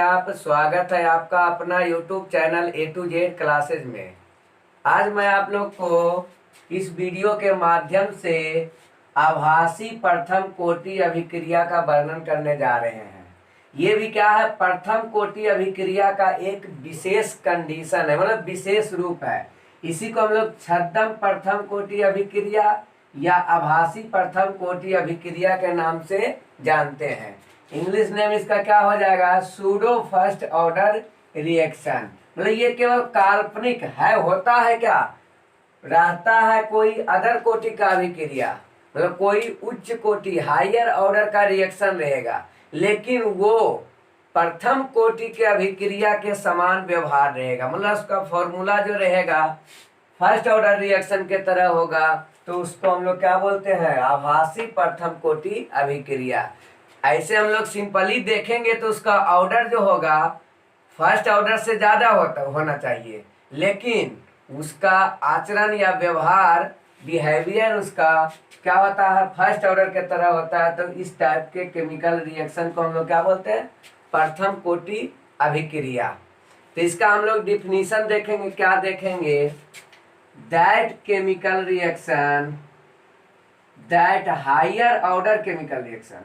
आप। स्वागत है आपका अपना YouTube channel A to Z classes में। आज मैं आप लोग को इस वीडियो के माध्यम से आभासी प्रथम कोटि अभिक्रिया का वर्णन करने जा रहे हैं। ये भी क्या है, प्रथम कोटि अभिक्रिया का एक विशेष कंडीशन है, मतलब विशेष रूप है। इसी को हम लोग छद्म प्रथम कोटि अभिक्रिया या आभासी प्रथम कोटि अभिक्रिया के नाम से जानते हैं। इंग्लिश नेम इसका क्या हो जाएगा, सूडो फर्स्ट ऑर्डर रिएक्शन। मतलब ये केवल काल्पनिक है, होता है क्या, रहता है कोई अदर कोटि का अभिक्रिया, मतलब कोई उच्च कोटि हायर ऑर्डर का रिएक्शन रहेगा, लेकिन वो प्रथम कोटि के अभिक्रिया के समान व्यवहार रहेगा। मतलब उसका फॉर्मूला जो रहेगा फर्स्ट ऑर्डर रिएक्शन के तरह होगा, तो उसको हम लोग क्या बोलते हैं, आभासी प्रथम कोटि अभिक्रिया। ऐसे हम लोग सिंपली देखेंगे तो उसका ऑर्डर जो होगा फर्स्ट ऑर्डर से ज्यादा होना चाहिए, लेकिन उसका आचरण या व्यवहार बिहेवियर उसका क्या होता है, फर्स्ट ऑर्डर के तरह होता है। तो इस टाइप के केमिकल रिएक्शन को हम लोग क्या बोलते हैं, प्रथम कोटि अभिक्रिया। तो इसका हम लोग डिफिनीशन देखेंगे। क्या देखेंगे, that chemical reaction, that higher order chemical reaction,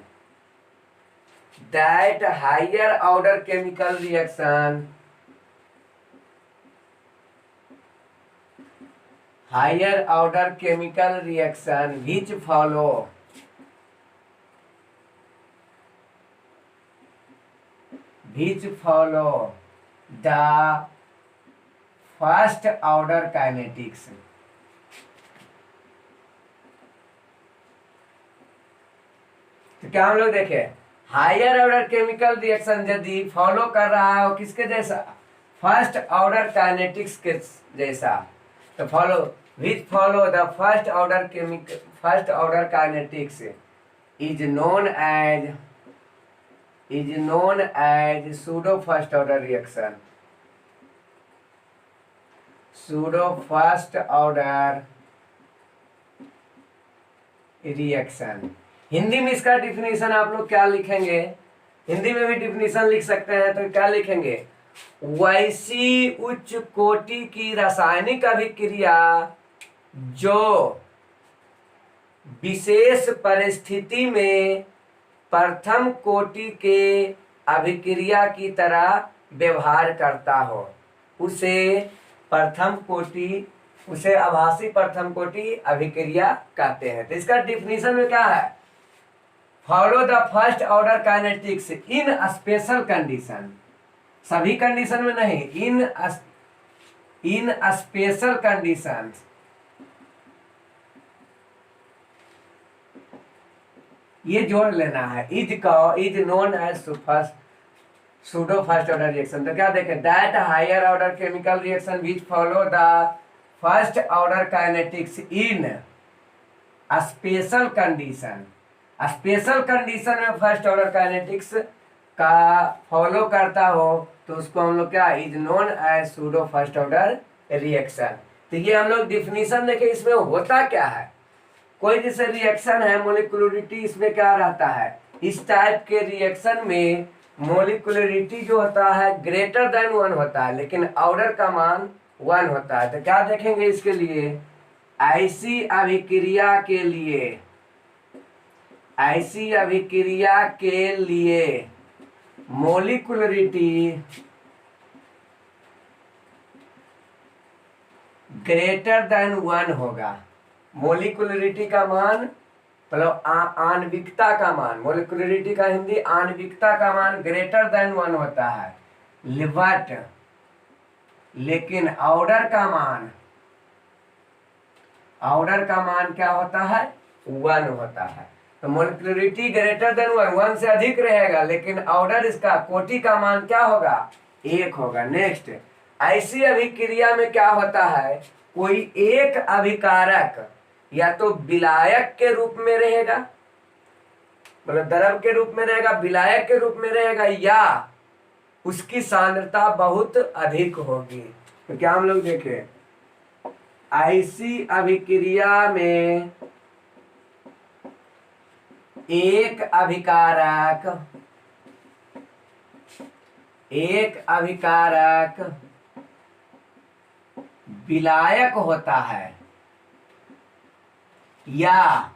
that higher order chemical reaction, higher order chemical reaction which follow the first order kinetics। तो क्या हम लोग देखें, हायर ऑर्डर केमिकल रिएक्शन यदि फॉलो कर रहा है किसके जैसा, फर्स्ट ऑर्डर काइनेटिक्स के जैसा, तो follow the first order kinetics is known as pseudo first order reaction, pseudo first order reaction. Hindi में इसका डिफिनीशन आप लोग क्या लिखेंगे, हिंदी में भी डिफिनीशन लिख सकते हैं, तो क्या लिखेंगे, वैसी उच्च कोटि की रासायनिक अभिक्रिया जो विशेष परिस्थिति में प्रथम कोटि के अभिक्रिया की तरह व्यवहार करता हो, उसे आभासी प्रथम कोटि अभिक्रिया कहते हैं। तो इसका डिफिनीशन में क्या है, follow the first order kinetics in special condition, सभी कंडीशन में नहीं, इन स्पेशल कंडीशन, ये जोड़ लेना है, is known as pseudo first order reaction. तो क्या देखें, that higher order chemical reaction which follow the first order kinetics in special condition, special condition में फर्स्ट ऑर्डर काइनेटिक्स का फॉलो करता हो तो उसको हम लोग क्या, is known as pseudo first order reaction. तो ये हम लोग डिफिनीशन देखें, इसमें होता क्या है, कोई जैसे रिएक्शन है, मोलिकुलरिटी इसमें क्या रहता है, इस टाइप के रिएक्शन में मोलिकुलरिटी जो होता है ग्रेटर देन 1 होता है, लेकिन ऑर्डर का मान 1 होता है। तो क्या देखेंगे इसके लिए, ऐसी अभिक्रिया के लिए मोलिकुलरिटी ग्रेटर देन 1 होगा। मोलिकुलरिटी का मान मतलब आणविकता का मान, मोलिकुलरिटी का हिंदी आणविकता का मान ग्रेटर देन 1 होता है, बट लेकिन ऑर्डर का मान क्या होता है, 1 होता है। तो मोलिकुलरिटी ग्रेटर देन 1 से अधिक रहेगा, लेकिन ऑर्डर इसका कोटि का मान क्या होगा, 1 होगा। नेक्स्ट, ऐसी अभिक्रिया में क्या होता है, कोई एक अभिकारक या तो विलायक के रूप में रहेगा, मतलब द्रव के रूप में रहेगा, विलायक के रूप में रहेगा, या उसकी सांद्रता बहुत अधिक होगी। तो क्या हम लोग देखें, ऐसी अभिक्रिया में एक एक अभिकारक विलायक होता है या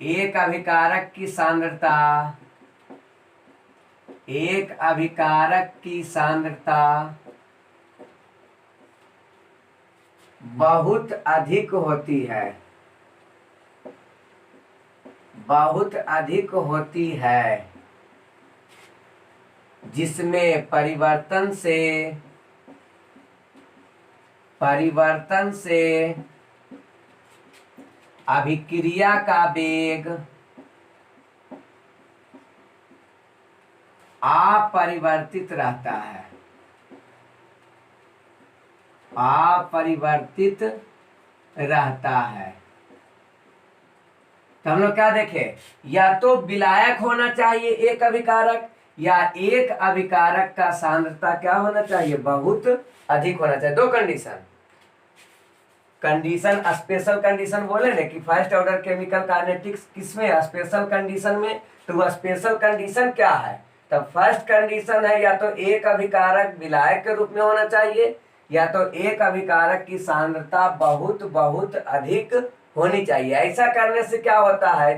एक अभिकारक की सांद्रता बहुत अधिक होती है जिसमें परिवर्तन से अभिक्रिया का वेग अपरिवर्तित रहता है। तो हम लोग क्या देखें, या तो विलायक होना चाहिए एक अभिकारक, या एक अभिकारक का सांद्रता क्या होना चाहिए, बहुत अधिक होना चाहिए। दो कंडीशन स्पेशल कंडीशन बोले ना कि फर्स्ट ऑर्डर केमिकल काइनेटिक्स किसमें, स्पेशल कंडीशन में। तो वह स्पेशल कंडीशन क्या है, तो फर्स्ट कंडीशन है या तो एक अभिकारक विलायक के रूप में होना चाहिए, या तो एक अभिकारक की सांद्रता बहुत अधिक होनी चाहिए। ऐसा करने से क्या होता है,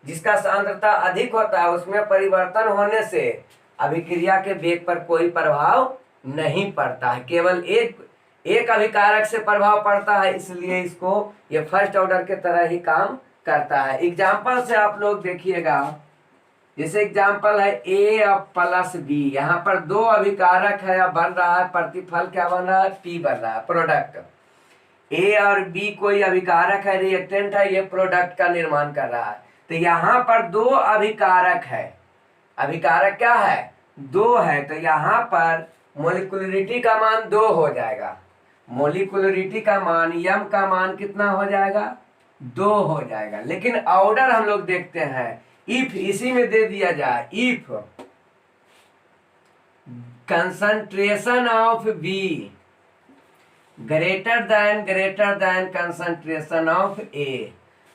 जिसका सांद्रता अधिक होता है उसमें परिवर्तन होने से अभिक्रिया के वेग पर कोई प्रभाव नहीं पड़ता है, केवल एक अभिकारक से प्रभाव पड़ता है, इसलिए इसको ये फर्स्ट ऑर्डर के तरह ही काम करता है। एग्जाम्पल से आप लोग देखिएगा, जैसे एग्जाम्पल है A प्लस B, यहाँ पर दो अभिकारक है, अब बन रहा है प्रतिफल क्या बन रहा है, P बन रहा है, प्रोडक्ट। A और B कोई अभिकारक है, रिएक्टेंट है, ये प्रोडक्ट का निर्माण कर रहा है। तो यहाँ पर दो अभिकारक है, अभिकारक क्या है, दो है, तो यहाँ पर मोलिकुलरिटी का मान 2 हो जाएगा। मोलिकुलरिटी का मान m का मान कितना हो जाएगा, 2 हो जाएगा। लेकिन ऑर्डर हम लोग देखते हैं, इफ इसी में दे दिया जाए, if concentration of B greater than concentration of A,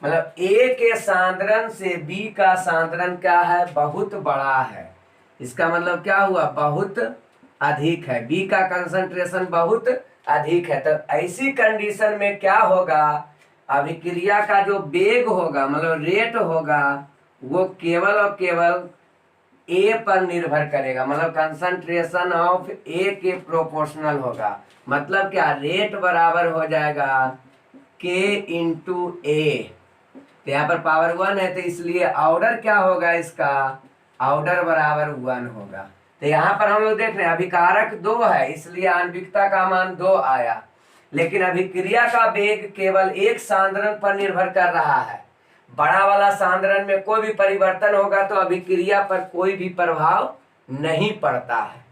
मतलब A के सांद्रण से B का सांद्रण क्या है, बहुत बड़ा है। इसका मतलब क्या हुआ, बहुत अधिक है, B का कंसंट्रेशन बहुत अधिक है। तो ऐसी कंडीशन में क्या होगा, अभिक्रिया का जो वेग होगा, मतलब रेट होगा, वो केवल और केवल A पर निर्भर करेगा, मतलब कंसंट्रेशन ऑफ A के प्रोपोर्शनल होगा। मतलब क्या, रेट बराबर हो जाएगा K इंटू A। तो यहाँ पर पावर 1 है, तो इसलिए ऑर्डर क्या होगा इसका, ऑर्डर बराबर 1 होगा। तो यहाँ पर हम लोग देख रहे हैं अभिकारक 2 है, इसलिए आणविकता का मान 2 आया, लेकिन अभिक्रिया का वेग केवल एक सांद्रण पर निर्भर कर रहा है। बड़ा वाला सांद्रण में कोई भी परिवर्तन होगा तो अभिक्रिया पर कोई भी प्रभाव नहीं पड़ता है।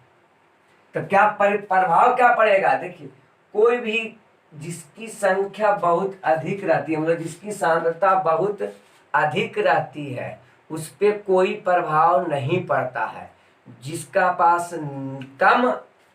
तो क्या प्रभाव क्या पड़ेगा, देखिए कोई भी जिसकी संख्या बहुत अधिक रहती है, मतलब जिसकी सांद्रता बहुत अधिक रहती है, उस पर कोई प्रभाव नहीं पड़ता है। जिसका पास कम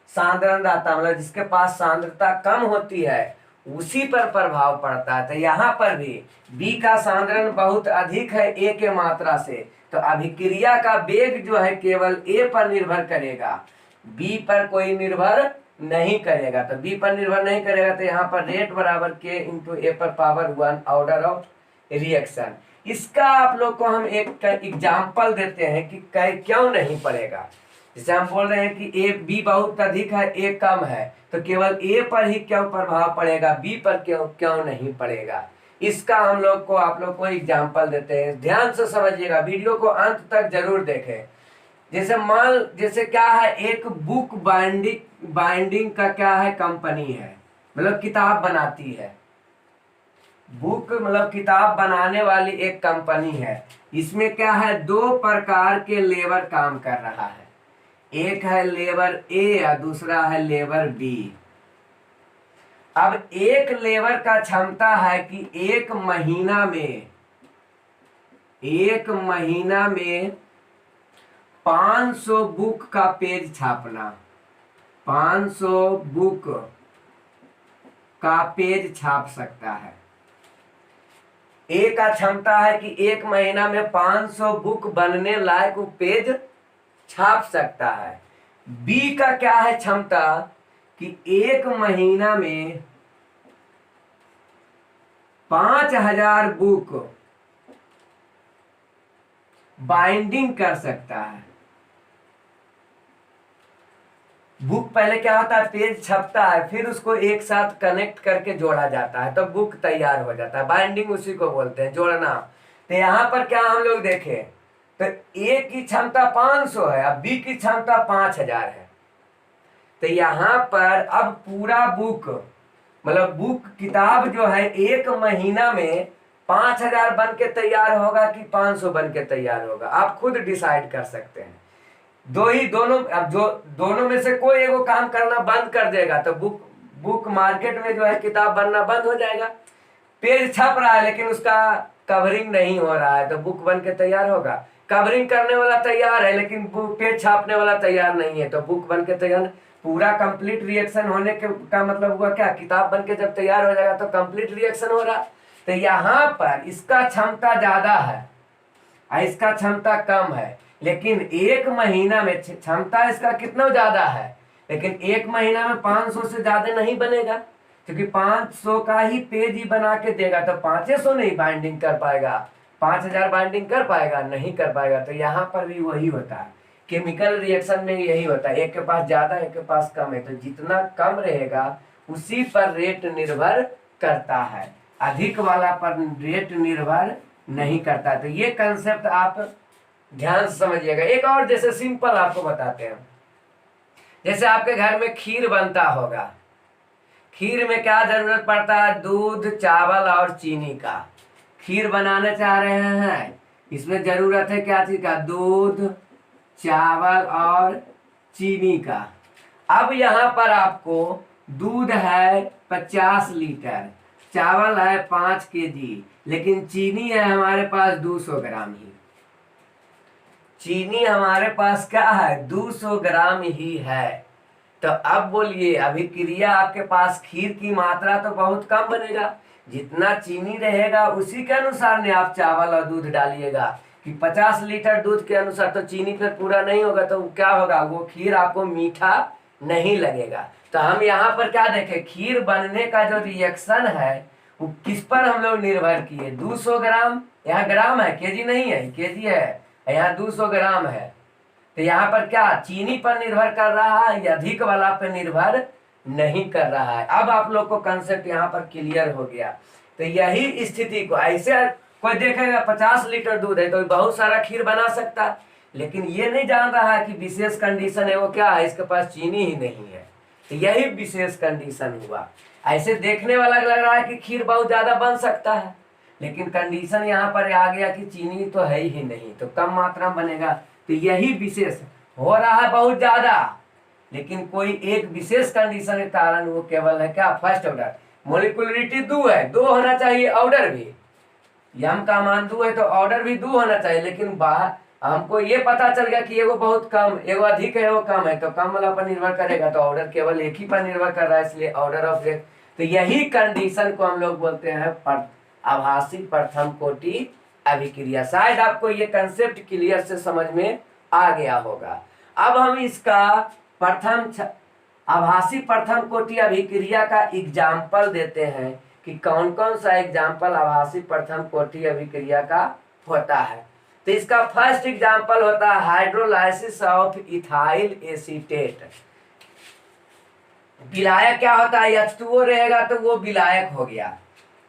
सांद्रण रहता, मतलब जिसके पास सांद्रता कम होती है, उसी पर प्रभाव पड़ता है। तो यहाँ पर भी B का सांद्रण बहुत अधिक है A के मात्रा से, तो अभिक्रिया का वेग जो है केवल A पर निर्भर करेगा, B पर कोई निर्भर नहीं करेगा। तो B पर निर्भर नहीं करेगा, तो यहाँ पर रेट बराबर K इंटू A पर पावर 1 ऑर्डर ऑफ रिएक्शन। इसका आप लोग को हम एक एग्जाम्पल देते हैं कि क्यों नहीं पड़ेगा। जैसे हम बोल रहे हैं कि B बहुत अधिक है, A कम है, तो केवल A पर ही क्यों प्रभाव पड़ेगा, B पर क्यों नहीं पड़ेगा। इसका हम लोग को आप लोग को एग्जाम्पल देते हैं, ध्यान से समझिएगा, वीडियो को अंत तक जरूर देखें। जैसे क्या है, एक बुक बाइंडिंग का क्या है, कंपनी है, मतलब किताब बनाती है, बुक मतलब किताब बनाने वाली एक कंपनी है। इसमें क्या है, 2 प्रकार के लेबर काम कर रहा है, एक है लेबर A और दूसरा है लेबर B। अब एक लेबर का क्षमता है कि एक महीना में 500 बुक का पेज छापना, 500 बुक का पेज छाप सकता है। A का क्षमता है कि एक महीना में 500 बुक बनने लायक पेज छाप सकता है। बी का क्या है क्षमता कि 1 महीना में 5000 बुक बाइंडिंग कर सकता है। बुक पहले क्या होता है, पेज छपता है, फिर उसको एक साथ कनेक्ट करके जोड़ा जाता है, तो बुक तैयार हो जाता है। बाइंडिंग उसी को बोलते हैं, जोड़ना। तो यहाँ पर क्या हम लोग देखें तो ए की क्षमता 500 है, अब बी की क्षमता 5000 है। तो यहाँ पर अब पूरा बुक मतलब बुक किताब जो है 1 महीना में 5000 बन के तैयार होगा कि 500 बन के तैयार होगा, आप खुद डिसाइड कर सकते हैं। दोनों अब जो दोनों में से कोई एगो काम करना बंद कर देगा तो बुक मार्केट में जो है किताब बनना बंद हो जाएगा। पेज छप रहा है लेकिन उसका कवरिंग नहीं हो रहा है तो बुक बन के तैयार होगा। कवरिंग करने वाला तैयार है लेकिन पेज छापने वाला तैयार नहीं है तो बुक बन के तैयार। पूरा कंप्लीट रिएक्शन होने के का मतलब हुआ क्या, किताब बन के जब तैयार हो जाएगा तो कंप्लीट रिएक्शन हो रहा। तो यहाँ पर इसका क्षमता ज्यादा है और इसका क्षमता कम है, लेकिन 1 महीना में क्षमता इसका कितना ज्यादा है, लेकिन 1 महीना में 500 से ज्यादा नहीं बनेगा, क्योंकि 500 का ही पेज ही बना के देगा तो 500 नहीं बाइंडिंग कर पाएगा। 5000 बाइंडिंग कर पाएगा, नहीं कर पाएगा। तो यहाँ पर भी वही होता है, केमिकल रिएक्शन में यही होता है, एक के पास ज्यादा एक के पास कम है, तो जितना कम रहेगा उसी पर रेट निर्भर करता है, अधिक वाला पर रेट निर्भर नहीं करता। तो ये कंसेप्ट आप ध्यान से समझिएगा। एक और जैसे सिंपल आपको बताते हैं, जैसे आपके घर में खीर बनता होगा, खीर में क्या जरूरत पड़ता है, दूध, चावल और चीनी का। खीर बनाने चाह रहे हैं, इसमें जरूरत है क्या चीज का, दूध, चावल और चीनी का। अब यहाँ पर आपको दूध है 50 लीटर, चावल है 5 केजी, लेकिन चीनी है हमारे पास 200 ग्राम ही। चीनी हमारे पास क्या है, 200 ग्राम ही है। तो अब बोलिए, अभिक्रिया आपके पास खीर की मात्रा तो बहुत कम बनेगा, जितना चीनी रहेगा उसी के अनुसार ने आप चावल और दूध डालिएगा कि 50 लीटर दूध के अनुसार, तो चीनी फिर पूरा नहीं होगा तो क्या होगा, वो खीर आपको मीठा नहीं लगेगा। तो हम यहाँ पर क्या देखें, खीर बनने का जो रिएक्शन है वो किस पर हम लोग निर्भर किए, 200 ग्राम, यहाँ ग्राम है, केजी नहीं है, केजी है, यहाँ 200 ग्राम है। तो यहाँ पर क्या चीनी पर निर्भर कर रहा है या अधिक वाला पर निर्भर नहीं कर रहा है। अब आप लोग को कंसेप्ट यहाँ पर क्लियर हो गया। तो यही स्थिति को ऐसे कोई देखेगा 50 लीटर दूध है तो बहुत सारा खीर बना सकता है, लेकिन ये नहीं जान रहा है कि विशेष कंडीशन है वो क्या है, इसके पास चीनी ही नहीं है। तो यही विशेष कंडीशन हुआ। ऐसे देखने वाला लग रहा है कि खीर बहुत ज्यादा बन सकता है, लेकिन कंडीशन यहाँ पर आ गया कि चीनी तो है ही नहीं, तो कम मात्रा में बनेगा। तो यही विशेष हो रहा है बहुत ज्यादा, लेकिन कोई एक विशेष कंडीशन के कारण वो केवल है क्या, फर्स्ट ऑर्डर। मोलिकुलरिटी 2 है, 2 होना चाहिए, ऑर्डर भी यम का मान 2 है तो ऑर्डर भी 2 होना चाहिए, लेकिन बाहर हमको ये पता चल गया कि एगो बहुत कम, एगो अधिक है, वो कम है, तो कम वाला पर निर्भर करेगा, तो ऑर्डर केवल एक ही पर निर्भर कर रहा है, इसलिए ऑर्डर ऑफ रेट। तो यही कंडीशन को हम लोग बोलते हैं आभासी प्रथम कोटि अभिक्रिया। शायद आपको ये कंसेप्ट क्लियर से समझ में आ गया होगा। अब हम इसका आभासी प्रथम कोटि अभिक्रिया का एग्जाम्पल देते हैं कि कौन कौन सा एग्जाम्पल आभासी प्रथम कोटि अभिक्रिया का होता है। तो इसका फर्स्ट एग्जाम्पल होता है हाइड्रोलाइसिस ऑफ इथाइल एसीटेट। विलायक क्या होता है, H2O रहेगा तो वो विलायक हो गया।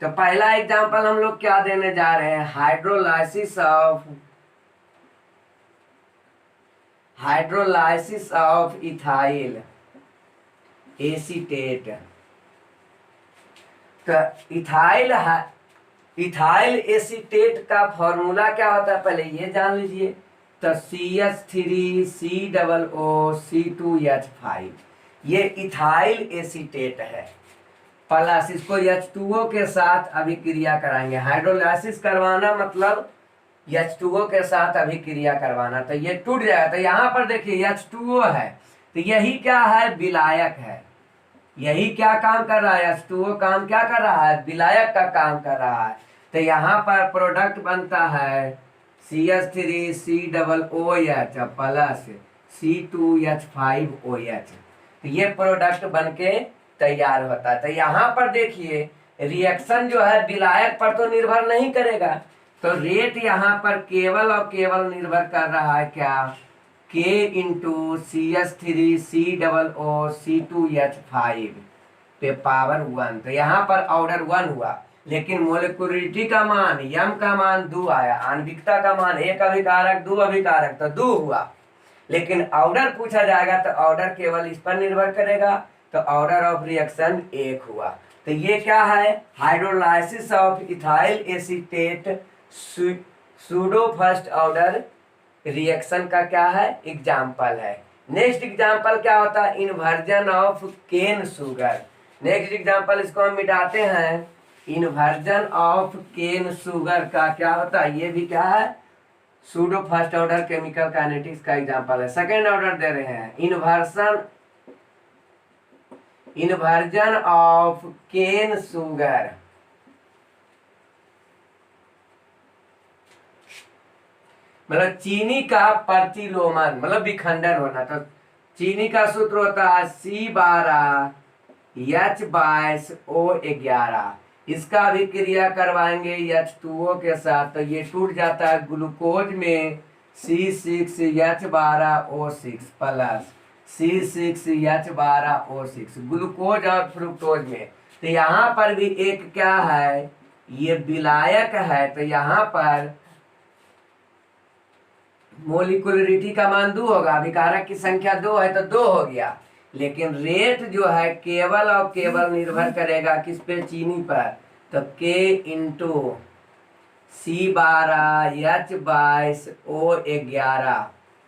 तो पहला एग्जाम्पल हम लोग क्या देने जा रहे हैं, हाइड्रोलाइसिस ऑफ इथाइल एसीटेट। तो इथाइल एसीटेट का फॉर्मूला क्या होता है पहले ये जान लीजिए। तो CH3COO C2H5 ये इथाइल एसीटेट है, प्लस इसको H2O के साथ अभिक्रिया कराएंगे। हाइड्रोलाइसिस करवाना मतलब H2O के साथ अभिक्रिया करवाना, तो ये टूट जाएगा। तो यहाँ पर देखिए H2O है, तो यही क्या है, विलायक है। यही क्या काम कर रहा है, H2O काम क्या कर रहा है, विलायक का काम कर रहा है। तो यहाँ पर प्रोडक्ट बनता है CH3COOH प्लस C2H5OH। तो ये प्रोडक्ट बनके तैयार होता है। तो यहाँ पर देखिए रिएक्शन जो है विलायक पर तो निर्भर नहीं करेगा, तो रेट यहाँ पर केवल और केवल निर्भर कर रहा है क्या, K इंटू CH3COO पे पावर 1। तो यहाँ पर ऑर्डर 1 हुआ, लेकिन मोलिकुलरिटी का मान यम का मान 2 आया, आणविकता का मान 1 अभिकारक 2 अभिकारक तो 2 हुआ। लेकिन ऑर्डर पूछा जाएगा तो ऑर्डर केवल इस पर निर्भर करेगा, तो ऑर्डर ऑफ रिएक्शन 1 हुआ। तो ये क्या है, hydrolysis of ethyl acetate pseudo first order reaction का क्या है, एग्जाम्पल है। नेक्स्ट एग्जाम्पल क्या होता है, inversion of cane sugar. Next example इसको हम मिटाते हैं, इन्वर्जन ऑफ केन शुगर का क्या होता है, ये भी क्या है, pseudo first order chemical kinetics का एग्जांपल है। सेकेंड ऑर्डर दे रहे हैं, इन्वर्जन ऑफ केन शुगर। मतलब चीनी का प्रतिलोमन मतलब विखंडन होना। तो चीनी का सूत्र होता है C12H22O11। इसका अभिक्रिया करवाएंगे H2O के साथ, तो ये टूट जाता है ग्लूकोज में C6H12O6 प्लस C6H12O6 ग्लूकोज और फ्रुक्टोज में। तो यहाँ पर भी एक क्या है, ये विलायक है, तो यहाँ पर मोलिकुलरिटी का मान 2 होगा, अभिकारक की संख्या 2 है तो 2 हो गया। लेकिन रेट जो है केवल और केवल निर्भर करेगा किस पे, चीनी पर। तो K इंटू C12H22O11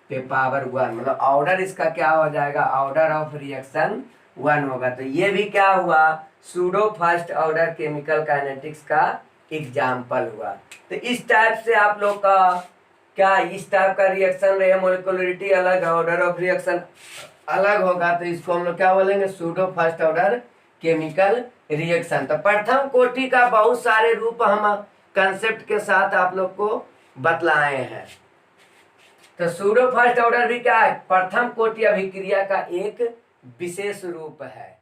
पे पावर 1, मतलब ऑर्डर इसका क्या हो जाएगा, ऑर्डर ऑफ रिएक्शन 1 होगा। तो ये भी क्या हुआ, pseudo first order chemical kinetics का एग्जाम्पल हुआ। तो इस टाइप से आप लोग का क्या, इस टाइप का रिएक्शन रहे, मोलिकुलरिटी अलग है, ऑर्डर ऑफ रिएक्शन अलग होगा, तो इसको हम लोग क्या बोलेंगे, pseudo first order chemical reaction. तो प्रथम कोटि का बहुत सारे रूप हम कंसेप्ट के साथ आप लोग को बतलाए हैं। तो सूडो फर्स्ट ऑर्डर भी क्या है, प्रथम कोटि अभिक्रिया का एक विशेष रूप है।